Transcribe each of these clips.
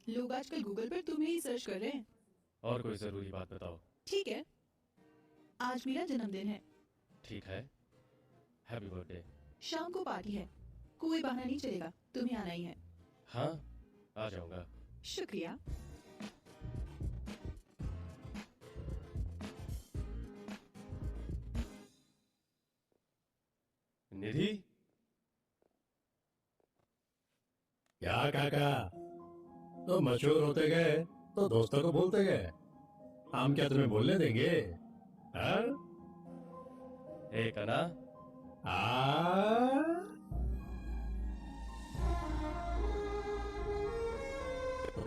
लोग आजकल गूगल पर तुम्हें ही सर्च कर रहे हैं। और कोई जरूरी बात बताओ। ठीक है, आज मेरा जन्मदिन है। ठीक है, हैप्पी बर्थडे। शाम को पार्टी है, कोई बहाना नहीं चलेगा, तुम्हें आना ही है। हाँ, आ जाऊंगा। शुक्रिया। निधि, क्या काका, तो मशहूर होते गए तो दोस्तों को भूलते गए। हम क्या तुम्हें बोलने देंगे? हाँ? हे कना,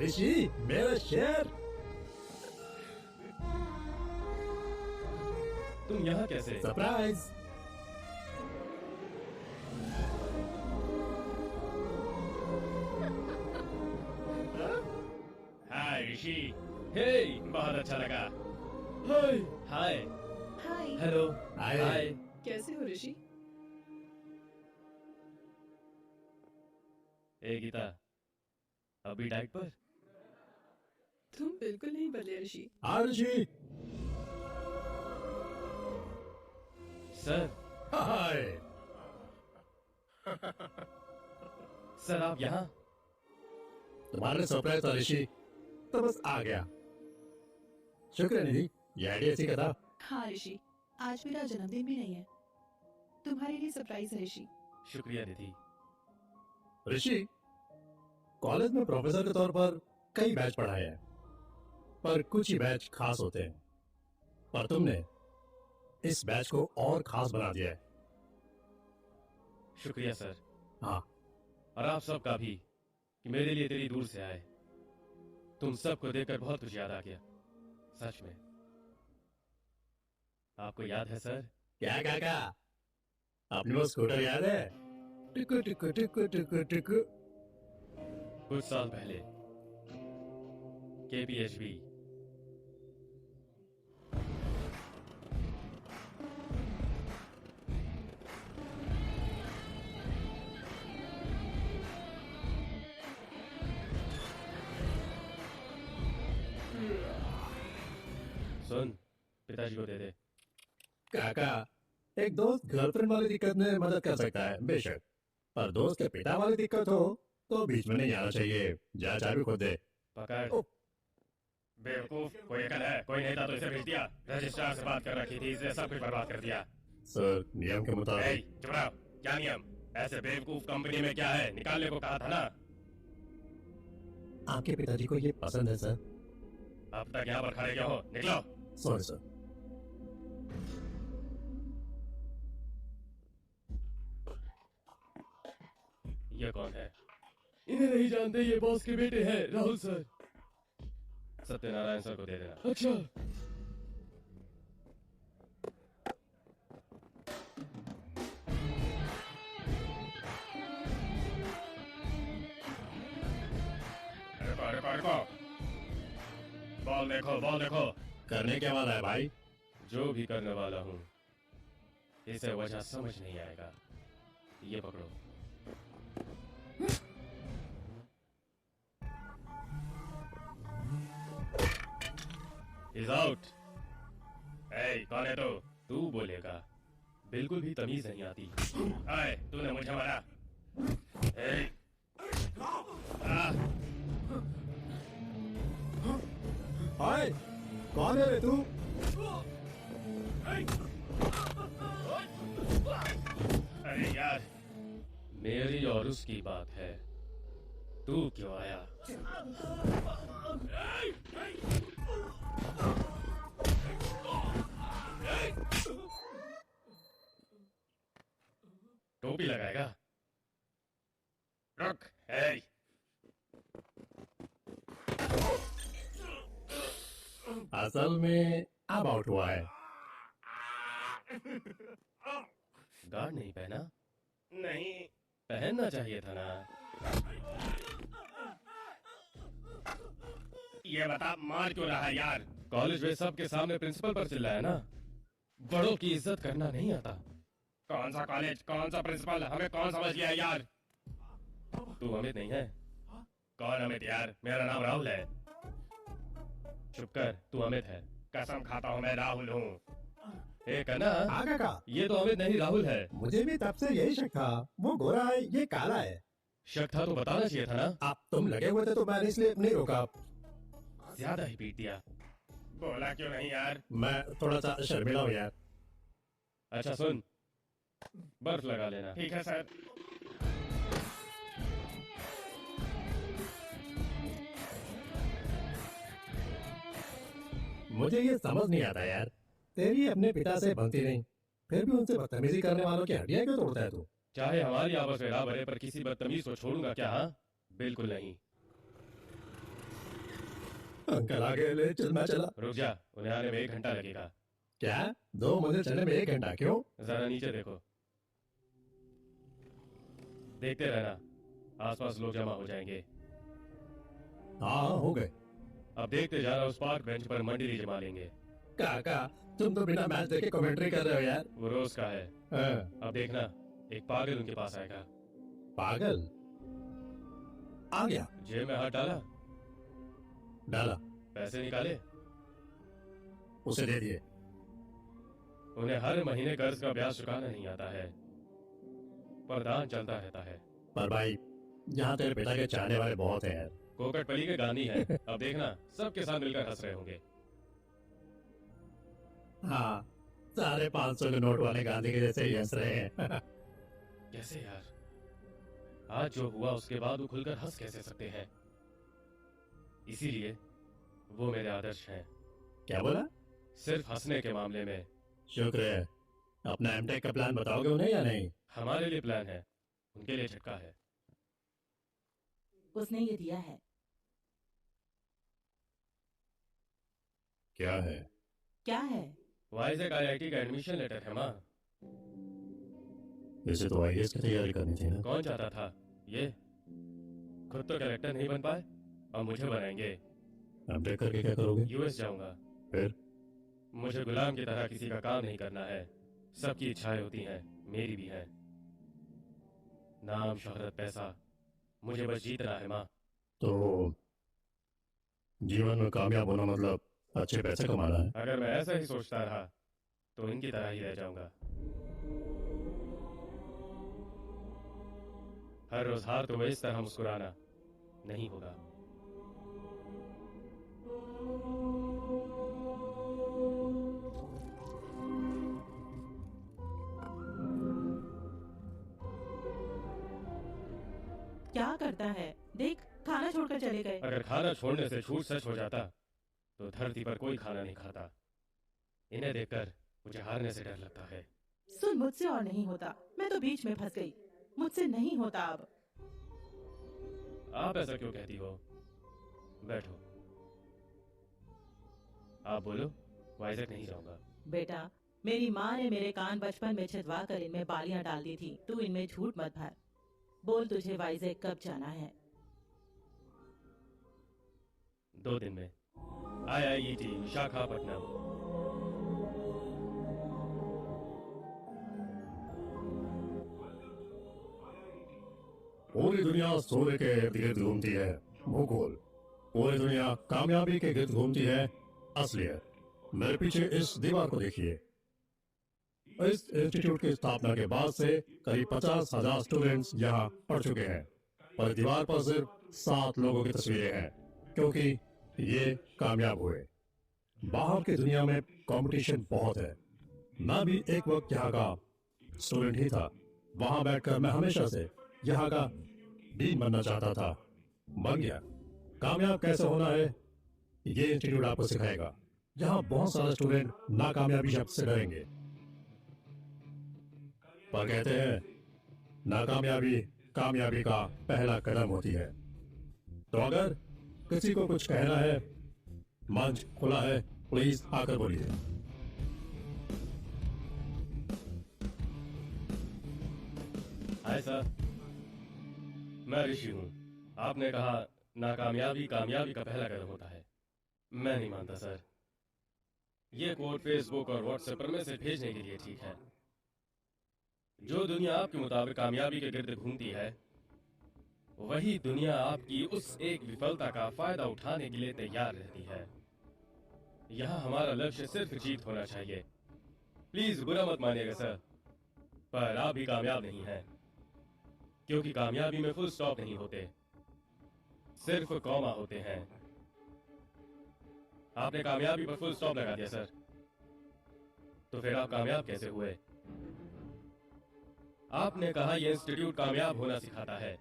ऋषि मेरा शेर। तुम यहाँ कैसे? सरप्राइज। हाय ऋषि। हे, बहुत अच्छा लगा। Hi hi hi. Hello hi. Hi. कैसे हो ऋषि? ए गीता, अभी डाइट पर? तुम बिल्कुल नहीं बदले ऋषि। हाँ ऋषि। सर, हाय। सर आप यहाँ? तुम्हारे सरप्राइज था ऋषि, तो बस आ गया। शुक्र है निधि, ये आइडिया इसी का था। हाँ ऋषि, आज मेरा जन्मदिन भी नहीं है, तुम्हारे लिए सरप्राइज है ऋषि। शुक्रिया निधि। ऋषि, कॉलेज में प्रोफेसर के तौर पर कई बैच पढ़ाए हैं, पर कुछ ही बैच खास होते हैं। पर तुमने इस बैच को और खास बना दिया है। शुक्रिया सर। हाँ। और आप सबका भी कि मेरे लिए इतनी दूर से आए। तुम सबको देखकर बहुत कुछ याद आ गया, सच में। आपको याद है सर? क्या काका, अपनी वो स्कूटर याद है? टिकु टिकु टिकु टिकु टिकु। कुछ साल पहले KPHB। सुन, पिताजी को दे दे। काका, एक दोस्त गर्लफ्रेंड वाली दिक्कत में मदद कर सकता है बेशक, पर दोस्त के पिता वाली दिक्कत हो तो बीच में नहीं आना चाहिए। जा चाबी खुद दे। पकड़। ओ। बेवकूफ, कोई अकल है? कोई नहीं था तो इसे भेज दिया। रजिस्ट्रार से बात कर रखी थी, इसलिए सब कुछ बर्बाद कर दिया। सर, नियम के ए, मुताबिक। चुप रहो। क्या नियम? ऐसे बेवकूफ कंपनी में क्या है, निकालने को कहा था ना। आपके पिताजी को ये पसंद है सर। अब तक यहाँ पर खड़े क्यों हो? निकलो। Sorry sir. ये कौन है? इन्हें नहीं जानते, ये बॉस के बेटे हैं, राहुल सर। सत्यनारायण सर को दे देना। अच्छा। रुको। बॉल देखो, बॉल देखो। करने क्या वाला है भाई? जो भी करने वाला हूँ, इसे वजह समझ नहीं आएगा। ये पकड़ो। He's out. Hey, कौन है तू बोलेगा। बिल्कुल भी तमीज नहीं आती। आए, तूने मुझे मारा। Hey. हाय, कौन है रे तू? अरे यार, मेरी और उसकी बात है, तू क्यों आया? टोपी लगाएगा? रुक। हे, असल में अब आउट हुआ है। गार्ड नहीं पहना? नहीं, पहनना चाहिए था ना। ये बता, मार क्यों रहा है यार? कॉलेज में सबके सामने प्रिंसिपल पर चिल्लाया ना। बड़ों की इज्जत करना नहीं आता। कौन सा कॉलेज, कौन सा प्रिंसिपल, हमें कौन समझ लिया है यार? तू अमित नहीं है? कौन अमित यार? मेरा नाम राहुल है। चुप कर, तू अमित है। कसम खाता हूँ मैं राहुल हूँ। ए कन्ना, आगा का ये तो अमित नहीं राहुल है। मुझे भी तब से यही शक था, वो गोरा है ये काला है। शक था तो बताना चाहिए था ना। आप तुम लगे हुए थे तो मैंने इसलिए नहीं रोका। ज्यादा ही पीट दिया। बोला क्यों नहीं यार? मैं थोड़ा सा शर्मिला हूँ यार। अच्छा सुन, बर्फ लगा लेना। ठीक है सर। मुझे ये समझ नहीं आता यार, तेरी अपने पिता से बनती नहीं, फिर भी उनसे बदतमीजी करने वालों की हड्डियां क्यों तोड़ता है तू? चाहे हमारी आपस में राह भरे, पर किसी बदतमीज को छोड़ूंगा क्या? हाँ, बिल्कुल नहीं। अंकल आगे ले चल, मैं चला। रुक जा, उन्हें आने में 1 घंटा लगेगा। क्या 2 मंजिल चलने में 1 घंटा? क्यों? जरा नीचे देखो, देखते रहना, आसपास लोग जमा हो जाएंगे। हाँ हो गए। अब देखते जाना, उस पार्क बेंच पर मंडली जमा लेंगे। काका तुम तो बिना मैच देखे कमेंट्री कर रहे हो यार। वो रोज का है। हाँ, अब देखना, एक पागल उनके पास आएगा। पागल आ गया। जेब में हाथ डाला, डाला, पैसे निकाले, उसे दे दिए। उन्हें हर महीने कर्ज का ब्याज चुकाना नहीं आता है, पर दान चलता रहता है। पर भाई यहाँ तेरे पिता के चाहने वाले बहुत हैं यार। कोकटपली के गांधी हैं। अब देखना, सबके साथ मिलकर हंस रहे होंगे। हाँ, सारे 500 के नोट वाले गांधी के जैसे ही हंस रहे हैं। कैसे यार? आज जो हुआ उसके बाद वो खुलकर हंस कैसे सकते हैं? इसीलिए वो मेरे आदर्श हैं। क्या बोला? सिर्फ हंसने के मामले में। शुक्र है। अपना एमटेक का प्लान बताओगे उन्हें या नहीं? हमारे लिए प्लान है, उनके लिए झटका है। उसने ये दिया है। क्या है? क्या है? वाइजैक आईआईटी का एडमिशन लेटर है माँ। वैसे तो आईएएस की तैयारी करनी थी ना। कौन चाहता था ये? खुद तो कलेक्टर नहीं बन पाए, अब मुझे बनाएंगे। एमटेक करके क्या करोगे? यूएस जाऊंगा। फिर? मुझे गुलाम की तरह किसी का काम नहीं करना है। सबकी इच्छाएं होती हैं, मेरी भी है। नाम, शोहरत, पैसा, मुझे बस जीतना है माँ। तो जीवन में कामयाब होना मतलब अच्छे पैसे कमाना है। अगर मैं ऐसा ही सोचता रहा तो इनकी तरह ही रह जाऊंगा। हर रोज हार तो इस तरह मुस्कुराना नहीं होगा। क्या करता है? देख, खाना छोड़कर चले गए। अगर खाना छोड़ने से झूठ सच हो जाता तो धरती पर कोई खाना नहीं खाता। इन्हें देखकर मुझे हारने से डर लगता है। सुन, मुझसे और नहीं होता। मैं तो बीच में फंस गई। मुझसे नहीं होता अब। आप ऐसा क्यों कहती हो? बैठो। आप बोलो। वाइजैक नहीं जाऊंगा। बेटा, मेरी माँ ने मेरे कान बचपन में छिदवा कर इनमें बालियां डाल दी थी। तू इनमें झूठ मत भर। बोल, तुझे वाइजैक कब जाना है? 2 दिन में। IIET विशाखापट्टनम। पूरी दुनिया सूर्य के इर्द गिर्द घूमती है, भूगोल। पूरी दुनिया कामयाबी के गिर्द घूमती है, असलियत। मेरे पीछे इस दीवार को देखिए। इस इंस्टीट्यूट की स्थापना के बाद से करीब 50,000 स्टूडेंट्स यहाँ पढ़ चुके हैं, पर दीवार पर सिर्फ 7 लोगों की तस्वीरें हैं, क्योंकि ये कामयाब हुए। बाहर की दुनिया में कंपटीशन बहुत है। मैं भी एक वक्त यहाँ का स्टूडेंट ही था। वहां बैठकर मैं हमेशा से यहाँ का डीन बनना चाहता था, बन गया। कामयाब कैसे होना है ये इंस्टीट्यूट आपको सिखाएगा। यहाँ बहुत सारे स्टूडेंट नाकामयाबी शब्द से डरेंगे, पर कहते हैं नाकामयाबी कामयाबी का पहला कदम होती है। तो अगर किसी को कुछ कहना है, मंच खुला है, प्लीज आकर बोलिए। हाय सर, मैं ऋषि हूँ। आपने कहा नाकामयाबी कामयाबी का पहला कदम होता है। मैं नहीं मानता सर। ये कोड फेसबुक और व्हाट्सएप पर मैसेज भेजने के लिए ठीक है। जो दुनिया आपके मुताबिक कामयाबी के गिर्द घूमती है, वही दुनिया आपकी उस एक विफलता का फायदा उठाने के लिए तैयार रहती है। यहाँ हमारा लक्ष्य सिर्फ जीत होना चाहिए। प्लीज बुरा मत मानिएगा सर, पर आप भी कामयाब नहीं हैं, क्योंकि कामयाबी में फुल स्टॉप नहीं होते, सिर्फ कॉमा होते हैं। आपने कामयाबी पर फुल स्टॉप लगा दिया सर, तो फिर आप कामयाब कैसे हुए? आपने कहा यह इंस्टीट्यूट कामयाब होना सिखाता है।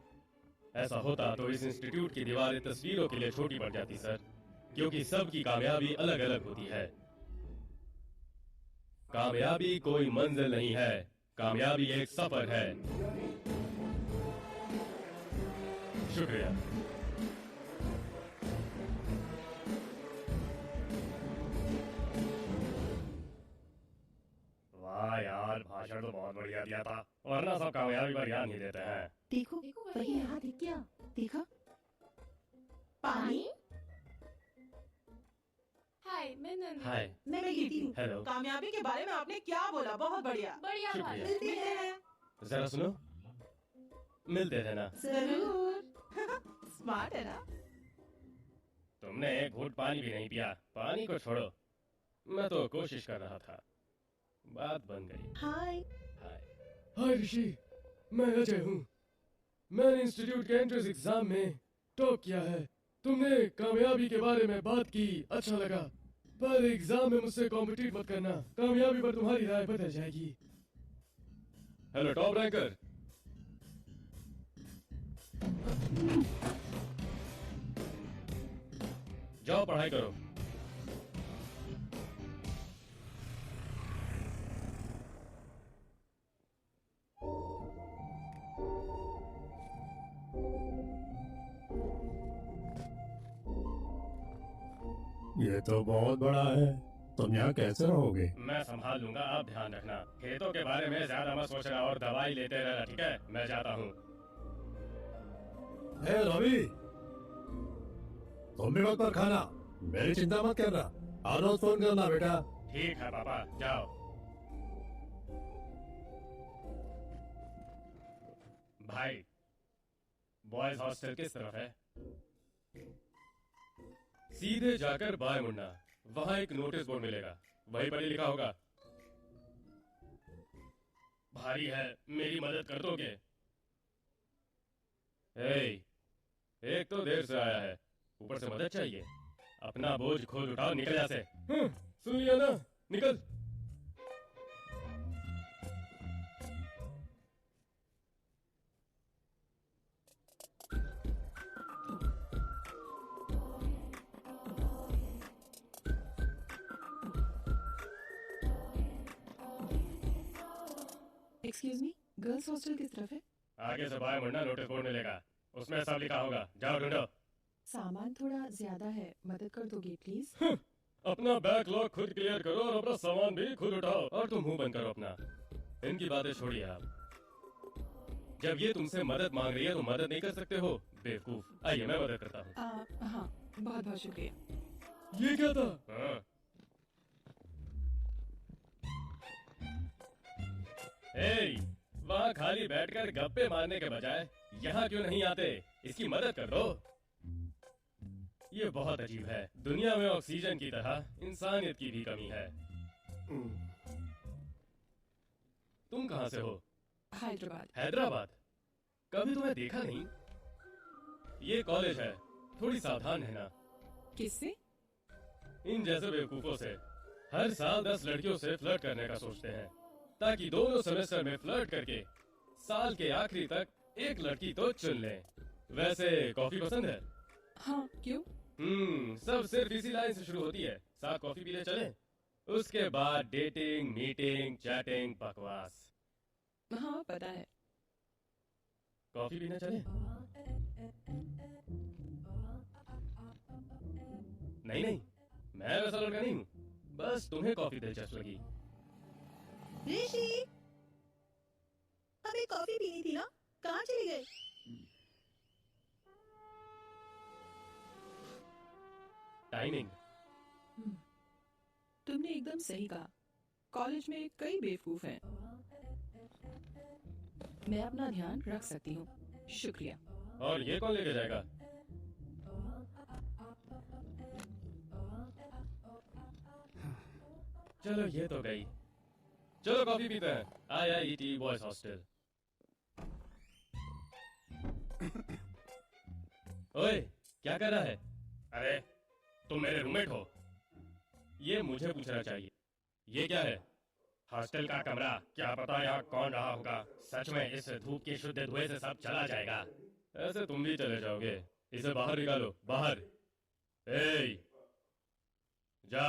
ऐसा होता तो इस इंस्टीट्यूट की दीवारें तस्वीरों के लिए छोटी पड़ जाती सर, क्योंकि सबकी कामयाबी अलग अलग होती है। कामयाबी कोई मंजिल नहीं है, कामयाबी एक सफर है। शुक्रिया। वाह यार, भाषण तो बहुत बढ़िया दिया था, वरना सब कामयाबी पर ध्यान नहीं देते हैं। देखो वही है, यहाँ दिख गया देखा? पानी। हाय, मैं नंदिनी। हाय। मैं गीती हूँ। हेलो। कामयाबी के बारे में आपने क्या बोला? बहुत बढ़िया। बढ़िया शुक्रिया। भाई। मिलते हैं। जरा सुनो, मिलते थे ना। जरूर। स्मार्ट है ना? तुमने एक घूंट पानी भी नहीं पिया। पानी को छोड़ो, मैं तो कोशिश कर रहा था, बात बन गई। हाय। हाय। हाय ऋषि, मैं अजय हूँ। मैंने इंस्टीट्यूट के एंट्रेंस एग्जाम में टॉप किया है। तुमने कामयाबी के बारे में बात की, अच्छा लगा, पर एग्जाम में मुझसे कॉम्पिटिट मत करना, कामयाबी पर तुम्हारी राय बदल जाएगी। Hello top ranker. जाओ पढ़ाई करो। ये तो बहुत बड़ा है, तुम यहाँ कैसे रहोगे? मैं संभाल लूंगा, आप ध्यान रखना। खेतों के बारे में ज्यादा मत सोचना और दवाई लेते रहना, ठीक है? मैं जाता हूँ। हे रवि, तुम भी वक्त पर खाना, मेरी चिंता मत करना, हर रोज फोन करना बेटा। ठीक है पापा, जाओ। भाई, बॉयज हॉस्टल किस तरफ है? सीधे जाकर बाएं मुड़ना, वहां एक नोटिस बोर्ड मिलेगा, वहीं पर ही लिखा होगा। भारी है, मेरी मदद कर दोगे? एक तो देर से आया है, ऊपर से मदद चाहिए। अपना बोझ खुद उठाओ, निकल यहाँ से। सुन लिया ना, निकल। एक्सक्यूज मी, गर्ल्स हॉस्टल किस तरफ है? आगे से बाएं मुड़ना, नोटिस बोर्ड मिलेगा, उसमें सब लिखा होगा, जाओ ढूंढो। सामान थोड़ा ज्यादा है, मदद कर दोगे प्लीज? अपना बैकलॉग खुद क्लियर करो और अपना सामान भी खुद उठाओ, और तुम मुंह बंद करो अपना। इनकी बातें छोड़िए आप। जब ये तुमसे मदद मांग रही है तो मदद नहीं कर सकते हो, बेवकूफ। आइए मैं मदद करता हूँ। हाँ, बहुत बहुत शुक्रिया। ये क्या था? हाँ। वहाँ खाली बैठकर गप्पे मारने के बजाय यहाँ क्यों नहीं आते? इसकी मदद कर दो। ये बहुत अजीब है, दुनिया में ऑक्सीजन की तरह इंसानियत की भी कमी है। तुम कहाँ से हो? हैदराबाद। हैदराबाद? कभी तुम्हें देखा नहीं। ये कॉलेज है, थोड़ी सावधान रहना। किससे? इन जैसे बेवकूफों से। हर साल 10 लड़कियों से फ्लर्ट करने का सोचते हैं, ताकि दोनों सेमेस्टर में फ्लर्ट करके साल के आखिरी तक एक लड़की तो चुन लें। वैसे कॉफी पसंद है? हाँ, क्यों? सब सिर्फ इसी लाइन से शुरू होती है। साथ कॉफी पीने चलें? उसके बाद डेटिंग, मीटिंग, चैटिंग, बकवास। हाँ, पता है। कॉफी पीने चलें? नहीं नहीं, मैं वैसा लड़का नहीं हूँ, बस तुम्हें कॉफी दिलचस्प लगी। ऋषि, हमें कॉफी पीनी थी ना, कहाँ चले गए? टाइमिंग। तुमने एकदम सही कहा, कॉलेज में कई बेवकूफ हैं। मैं अपना ध्यान रख सकती हूँ, शुक्रिया। और ये कौन लेके जाएगा? चलो ये तो गई। चलो कॉफी पीते हैं। IIET boys hostel. ओए, क्या कर रहा है? अरे, तुम मेरे रूममेट हो। ये मुझे पूछना चाहिए। ये क्या है? हॉस्टल का कमरा। क्या पता यहाँ कौन रहा होगा। सच में इस धूप के शुद्ध धुएं से सब चला जाएगा। ऐसे तुम भी चले जाओगे। इसे बाहर निकालो, बाहर। ए, जा।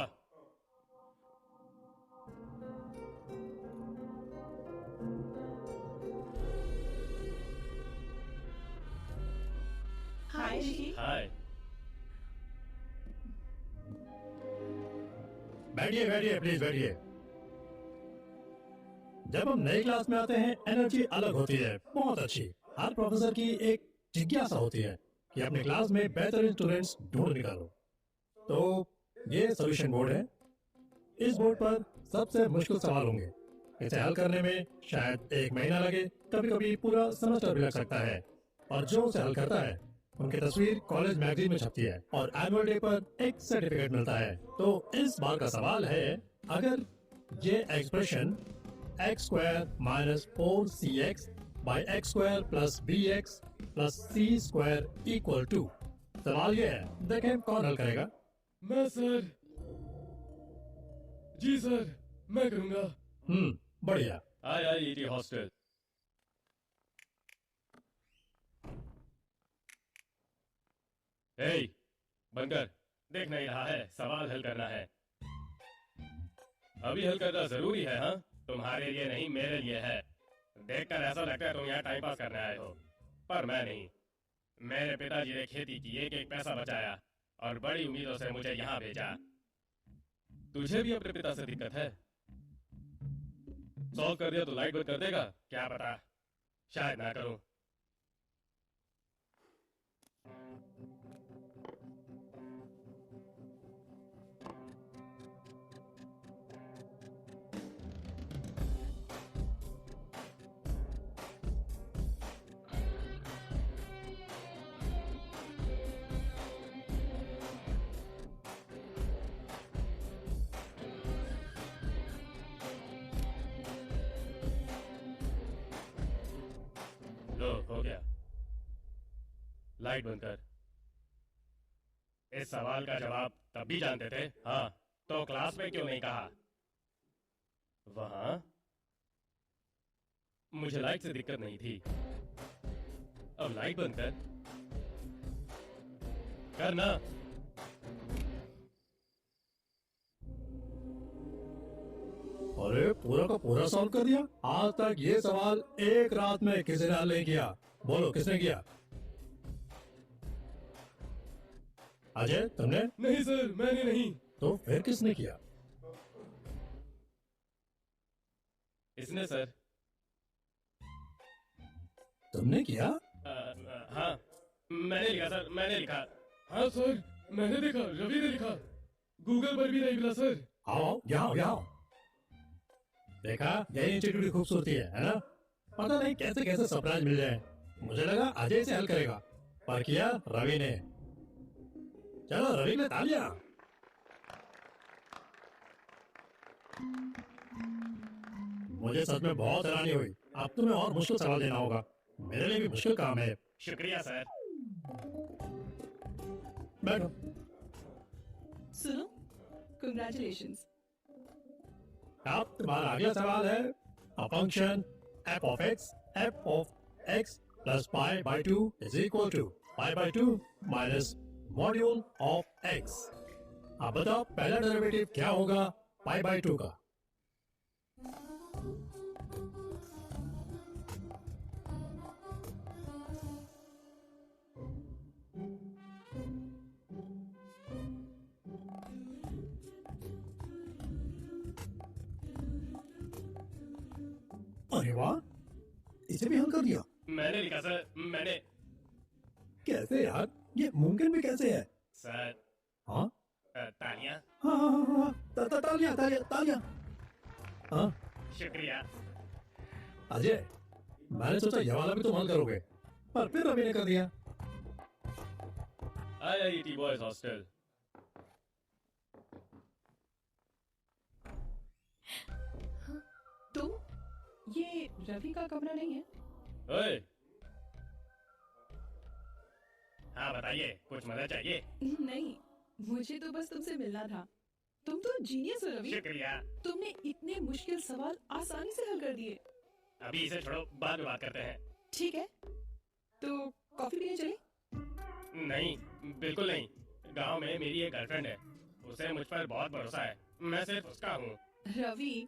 हाय ऋषि। हाय। बैठिए बैठिए प्लीज बैठिए। जब हम नई क्लास में आते हैं एनर्जी अलग होती है, बहुत अच्छी। हर प्रोफेसर की एक जिज्ञासा होती है कि अपने क्लास में बेहतरीन स्टूडेंट्स ढूंढ निकालो। तो ये सॉल्यूशन बोर्ड है। इस बोर्ड पर सबसे मुश्किल सवाल होंगे। इसे हल करने में शायद 1 महीना लगे, कभी कभी पूरा सेमेस्टर भी लग सकता है। और जो उसे हल करता है उनकी तस्वीर कॉलेज मैगजीन में छपती है और एनुअल डे पर एक सर्टिफिकेट मिलता है। तो इस बार का सवाल है, अगर ये expression x² - 4cx / x² + bx + c² = 2। सवाल ये है, देखें कौन हल करेगा। मैं सर। जी सर, मैं करूंगा। बढ़िया। IIET hostel. हे, बनकर देख नहीं रहा है, सवाल हल करना है। अभी हल करना जरूरी है। हाँ, तुम्हारे लिए नहीं, मेरे लिए है। देखकर ऐसा लगता है तुम यहाँ टाइम पास करने आए हो, पर मैं नहीं। मेरे पिताजी ने खेती की, एक एक पैसा बचाया और बड़ी उम्मीदों से मुझे यहाँ भेजा। तुझे भी अपने पिता से दिक्कत है? सॉल्व कर दिया तो लाइट बंद कर देगा? क्या पता, शायद ना करूं। लो, हो गया। लाइट बंद कर। इस सवाल का जवाब तब भी जानते थे? हाँ, तो क्लास में क्यों नहीं कहा? वहां मुझे लाइट से दिक्कत नहीं थी। अब लाइट बंद कर। करना। अरे पूरा का पूरा सॉल्व कर दिया। आज तक ये सवाल एक रात में किसी ने हल नहीं किया। बोलो किसने किया? अजय, तुमने? नहीं सर, मैंने नहीं। तो फिर किसने किया? इसने सर। तुमने किया? हाँ, मैंने लिखा सर, मैंने लिखा। हाँ सर, मैंने देखा, रवि ने लिखा। गूगल पर भी नहीं मिला सर। आओ यहाँ यहाँ। देखा, यही इंस्टीट्यूट की खूबसूरती है ना? पता नहीं कैसे कैसे सरप्राइज मिल जाए। मुझे लगा अजय से हल करेगा, पर किया रवि ने। चलो रवि ने तालियां। मुझे सच में बहुत हैरानी हुई। अब तुम्हें और मुश्किल सवाल देना होगा। मेरे लिए भी मुश्किल काम है। शुक्रिया सर। बैठो। सुनो, कंग्रेचुलेशंस। अब तुम्हारा अगला सवाल है, a function f of x plus pi/2 is equal to pi/2 minus module of x। अब बताओ पहला डेरिवेटिव क्या होगा pi/2 का? अरे वाह, इसे भी हल कर दिया। मैंने लिखा सर, मैंने। कैसे यार, ये मुमकिन भी कैसे है? सर, हाँ तालियां। हाँ हाँ हाँ हाँ, तालियां तालियां तालियां। हाँ शुक्रिया। अजय, मैंने सोचा ये वाला भी तुम हल करोगे, पर फिर रवि ने कर दिया। IIT boys hostel. तुम ये रवि का कमरा नहीं है? ओए, हाँ बताइए, कुछ मदद चाहिए? नहीं, मुझे तो बस तुमसे मिलना था। तुम तो जीनियस हो रवि। शुक्रिया। तुमने इतने मुश्किल सवाल आसानी से हल कर दिए। अभी इसे छोड़ो, बाद में बात करते हैं। ठीक है, तो कॉफी पीने चले? नहीं, बिल्कुल नहीं। गांव में मेरी एक गर्लफ्रेंड है, उसे मुझ पर बहुत भरोसा है। मैं सिर्फ उसका हूँ। रवि,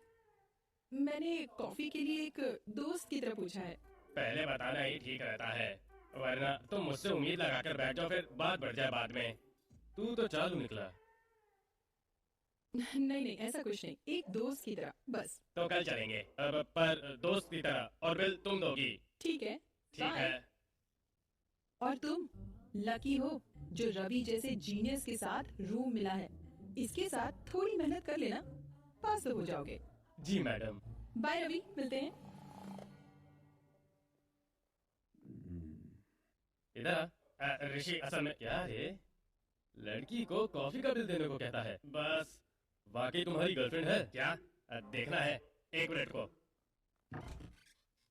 मैंने कॉफी के लिए एक दोस्त की तरह पूछा है। पहले बताना ही ठीक रहता है, वरना तुम मुझसे उम्मीद लगाकर बैठ जाओ, फिर बात बढ़ जाए बाद में। तू तो चालू निकला। नहीं नहीं, ऐसा कुछ नहीं, एक दोस्त की तरह बस। तो कल चलेंगे, अब पर दोस्त की तरह, और बिल तुम दोगी। ठीक है, ठीक Bye. है। और तुम लकी हो जो रवि जैसे जीनियस के साथ रूम मिला है। इसके साथ थोड़ी मेहनत कर लेना, पास तो हो जाओगे। जी मैडम। बाय रवि, मिलते हैं। इधर आ। ऋषि, असल में क्या रे, लड़की को कॉफी का बिल देने को कहता है। बस, वाकई तुम्हारी गर्लफ्रेंड है क्या? देखना है, एक मिनट को।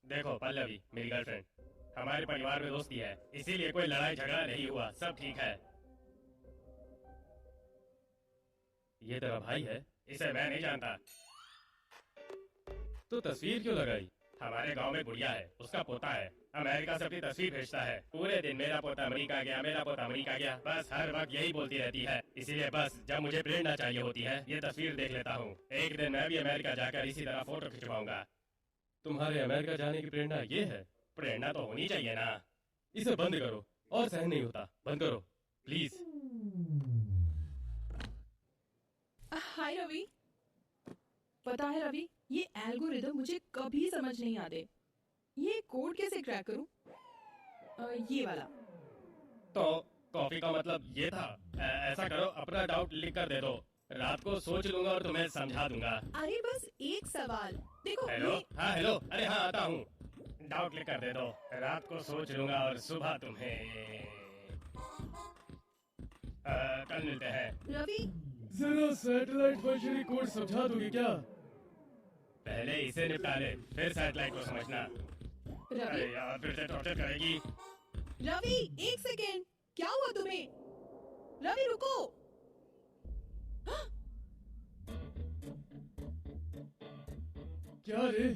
देखो पल्लवी, मेरी गर्लफ्रेंड, हमारे परिवार में दोस्ती है, इसीलिए कोई लड़ाई झगड़ा नहीं हुआ, सब ठीक है। ये तेरा भाई है? इसे मैं नहीं जानता। तो तस्वीर क्यों लगाई? हमारे गांव में गुड़िया है, उसका पोता है, अमेरिका से अपनी तस्वीर भेजता है। पूरे दिन मेरा पोता अमेरिका गया, मेरा पोता अमेरिका गया, बस हर वक्त यही बोलती रहती है। इसीलिए बस जब मुझे प्रेरणा चाहिए होती है, ये तस्वीर देख लेता हूँ। एक दिन मैं भी अमेरिका जाकर इसी तरह फोटो खिंचवाऊंगा। तुम्हारे अमेरिका जाने की प्रेरणा ये है? प्रेरणा तो होनी चाहिए ना। इसे बंद करो, और सहन नहीं होता, बंद करो प्लीज। हाय रवि। पता है रवि, ये एल्गोरिदम मुझे कभी समझ नहीं आते। ये कोड कैसे क्रैक करूं? ये वाला। तो कॉफी का मतलब ये था। ऐसा करो, अपना डाउट लिख कर दे दो, रात को सोच लूंगा और तुम्हें समझा दूंगा। अरे बस एक सवाल, देखो हेलो, ये- हाँ हेलो, अरे हाँ आता हूँ। डाउट लिख कर दे दो, रात को सोच लूंगा और सुबह तुम्हें कल मिलते हैं। रवि, जरा सैटेलाइट वर्चुअली कोड समझा दोगे क्या? पहले इसे निपटा ले, फिर सैटेलाइट को समझना। रवि, अरे यार, फिर से टॉर्चर करेगी। रवि, एक सेकेंड, क्या हुआ तुम्हें? रवि रुको। क्या रे,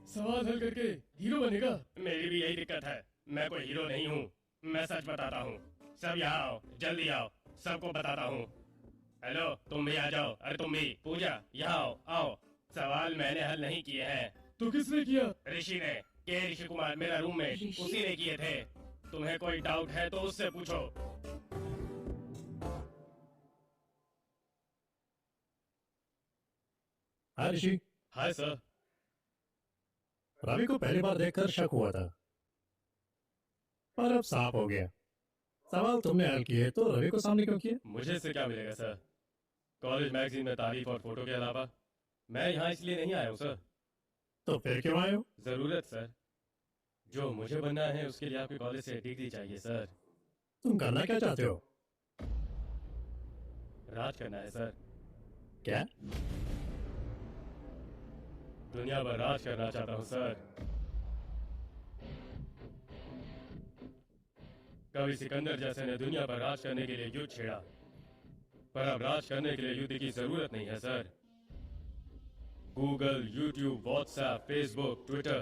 सवाल हल करके हीरो बनेगा? मेरी भी यही दिक्कत है, मैं कोई हीरो नहीं हूँ। मैं सच बताता हूँ। सब यहाँ आओ, जल्दी आओ, सबको बताता हूँ। हेलो, तुम भी आ जाओ। अरे तुम भी, पूजा यहाँ आओ, आओ। सवाल मैंने हल नहीं किए हैं। तो किसने किया? ऋषि ने, के ऋषि कुमार, मेरा रूममेट, ऋषि? उसी ने किए थे। तुम्हें कोई डाउट है तो उससे पूछो। हाँ ऋषि, हाय सर। रवि को पहली बार देखकर शक हुआ था, पर अब साफ हो गया। सवाल तुमने हल किए तो रवि को सामने क्यों किए? मुझे इससे क्या मिलेगा सर? कॉलेज मैगजीन में तारीफ और फोटो के अलावा मैं यहाँ इसलिए नहीं आया हूँ सर। तो फिर क्यों आए हो? जरूरत सर, जो मुझे बनना है उसके लिए आपके कॉलेज से डिग्री चाहिए सर। तुम करना क्या चाहते हो? राज करना है सर। क्या? दुनिया पर राज करना चाहता हूँ सर। कभी सिकंदर जैसे ने दुनिया पर राज करने के लिए युद्ध छेड़ा, पर अब राज करने के लिए युद्ध की जरूरत नहीं है sir. Google, YouTube, WhatsApp, Facebook, Twitter,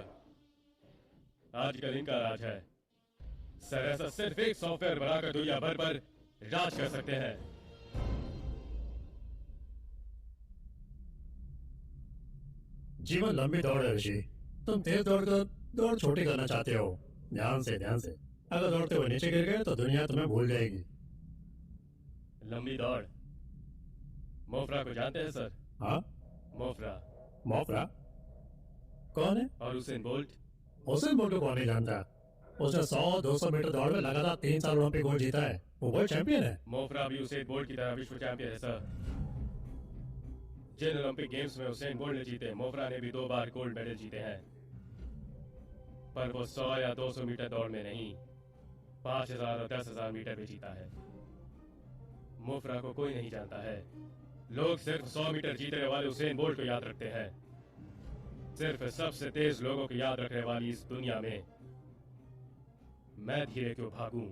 आजकल इनका राज है सर। ऐसा सिर्फ एक सॉफ्टवेयर बनाकर दुनिया भर पर राज कर सकते हैं। जीवन लंबी दौड़ है ऋषि। तुम तेज दौड़कर दौड़ छोटी करना चाहते हो। ध्यान से, ध्यान से। अगर दौड़ते हुए नीचे गिर गए तो दुनिया तुम्हें भूल जाएगी। लंबी दौड़, मोफरा को जानते हैं सर? हाँ? मोफरा मोफरा कौन है? और उसेन बोल्ट। हुसैन बोल्ट को कौन नहीं जानता? उसने 100-200 मीटर दौड़ में लगातार 3 साल ओलंपिक गोल्ड जीता है। वो वर्ल्ड चैंपियन है। मोफरा भी उसेन बोल्ट की तरह विश्व चैंपियन है सर। जिन ओलंपिक गेम्स में उसेन बोल्ट ने जीते, मोफरा ने भी 2 बार गोल्ड मेडल जीते हैं। पर वो 100 या 200 मीटर दौड़ में नहीं, 5000 और 10,000 मीटर में जीता है। मुफरा को कोई नहीं जानता है। लोग सिर्फ 100 मीटर जीतने वाले उसेन बोल्ट को याद रखते हैं। सिर्फ सबसे तेज लोगों को याद रखने वाली इस दुनिया में मैं धीरे क्यों भागूं?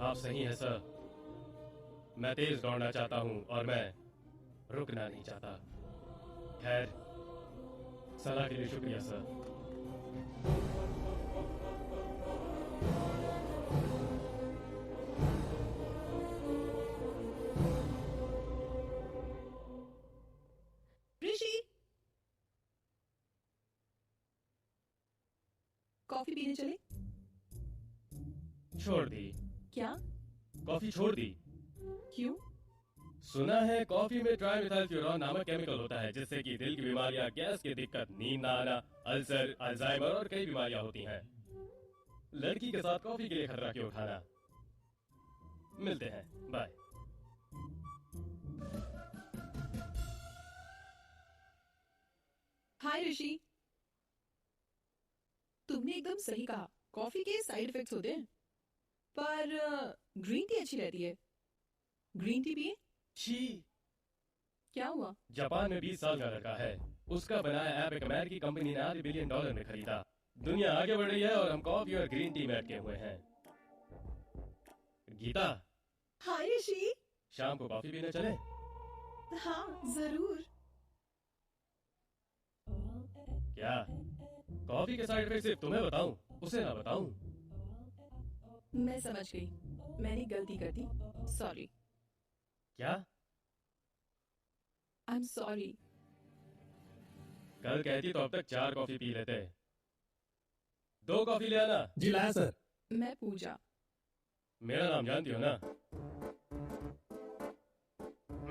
आप सही हैं सर। मैं तेज दौड़ना चाहता हूं और मैं रुकना नहीं चाहता। खैर, सलाह के लिए शुक्रिया सर। ऋषि, कॉफी पीने चले? छोड़ दी। क्या? कॉफी छोड़ दी। क्यों? सुना है कॉफी में ट्राइमेथाइलफ्यूरॉन नामक केमिकल होता है जिससे कि दिल की बीमारियां, गैस की दिक्कत, नींद ना आना, अल्सर, अल्जाइमर और कई बीमारियां होती हैं। लड़की के साथ कॉफी के लिए खतरा क्यों उठाना? मिलते हैं, बाय। हाय ऋषि, तुमने एकदम सही कहा। कॉफी के साइड इफेक्ट्स होते हैं, पर ग्रीन टी अच्छी रहती है। ग्रीन टी पिए? छी। क्या हुआ? जापान में 20 साल का लड़का है। उसका बनाया ऐप एक अमेरिकी कंपनी ने $500 बिलियन में खरीदा। दुनिया आगे बढ़ रही है और हम कॉफी और ग्रीन टी में अटके हुए हैं। गीता, हाय ऋषि। शाम को कॉफी पीने चले? हाँ जरूर। क्या कॉफी के साइड इफेक्ट सिर्फ तुम्हें बताऊं, उसे ना बताऊं? मैं समझ गई, मैंने गलती कर दी। सॉरी। क्या? I am sorry. कल कहती तो अब तक 4 कॉफी पी लेते। 2 कॉफी ले आना। जी लाया सर। मैं पूजा। मेरा नाम जानती हो ना?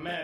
मैं